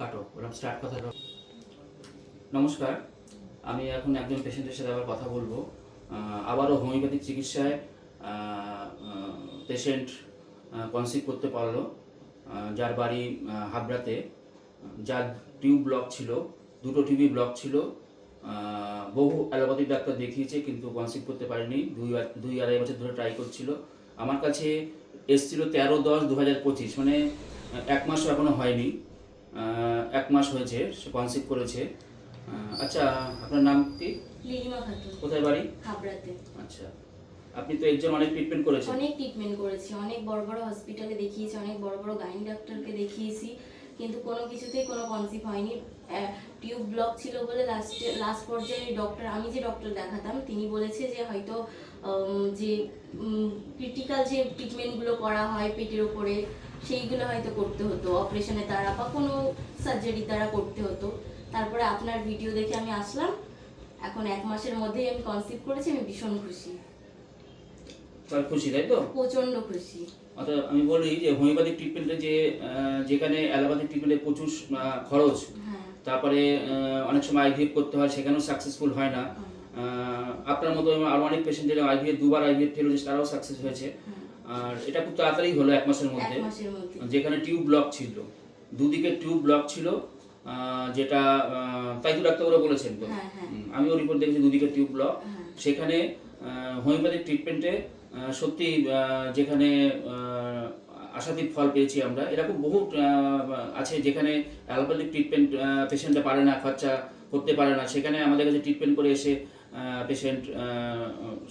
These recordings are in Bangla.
কাটো ওরকম স্টার্ট কথাটা। নমস্কার, আমি এখন একজন পেশেন্টের সাথে আবার কথা বলবো। আবারও হোমিওপ্যাথিক চিকিৎসায় পেশেন্ট কনসিভ করতে পারলো, যার বাড়ি হাবড়াতে, যার টিউব ব্লক ছিল, দুটো টিউবই ব্লক ছিল। বহু অ্যালোপ্যাথিক ডাক্তার দেখিয়েছে কিন্তু কনসিভ করতে পারেনি, দুই আড়াই বছর ধরে ট্রাই করছিল। আমার কাছে এসছিল 13/10/2025, মানে 1 মাসও এখনও হয়নি, 1 মাস হয়েছে সে কনসিভ করেছে। আচ্ছা, আপনার নাম কি? লিলিমা খাতুন। কোথায় বাড়ি? হাবড়াতে। আচ্ছা, আপনি তো একজন অনেক ট্রিটমেন্ট করেছেন। অনেক ট্রিটমেন্ট করেছি, অনেক বড় বড় হসপিটালে দেখিয়েছি, অনেক বড় বড় গাইনি ডাক্তারকে দেখিয়েছি, কিন্তু কোনো কিছুতেই কোনো কনসিভ হয়নি। টিউব ব্লক ছিল বলে লাস্ট পর্যায়ে আমি যে ডক্টর দেখাতাম তিনি বলেছে যে হয়তো যে ক্রিটিক্যাল যে ট্রিটমেন্টগুলো করা হয় পেটের ওপরে সেইগুলো হয়তো করতে হতো অপারেশনের দ্বারা বা কোনো সার্জারির দ্বারা করতে হতো। তারপরে আপনার ভিডিও দেখে আমি আসলাম, এখন 1 মাসের মধ্যেই আমি কনসিভ করেছি। আমি ভীষণ খুশি। তার খুশি, তাই তো? প্রচন্ড খুশি। অর্থাৎ আমি বলি যে হোমিওপ্যাথিক ট্রিটমেন্টে যেখানে অ্যালোপ্যাথিক ট্রিটমেন্টে প্রচুর খরচ, তারপরে অনেক সময় আইভিএফ করতে হয়, সেখানেও সাকসেসফুল হয় না। আপনার মতো আরও অনেক পেশেন্টের দুবার আইভিএফ ফেল হয়েছে, তারাও সাকসেস হয়েছে। আর এটা খুব তাড়াতাড়ি হলো 1 মাসের মধ্যে। যেখানে টিউব ব্লক ছিল, দুদিকে টিউব ব্লক ছিল, যেটা তাই তো ডাক্তারবাবুরা বলেছেন তো, আমিও রিপোর্ট দেখেছি দুদিকে টিউব ব্লক। সেখানে হোমিওপ্যাথিক ট্রিটমেন্টে সত্যি যেখানে আশাতীত ফল পেয়েছি আমরা। এরকম বহু আছে যেখানে অ্যালোপ্যাথিক ট্রিটমেন্ট পেশেন্টরা পারে না, খরচা করতে পারে না, সেখানে আমাদের কাছে ট্রিটমেন্ট করে এসে পেশেন্ট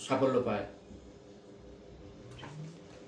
সাফল্য পায়।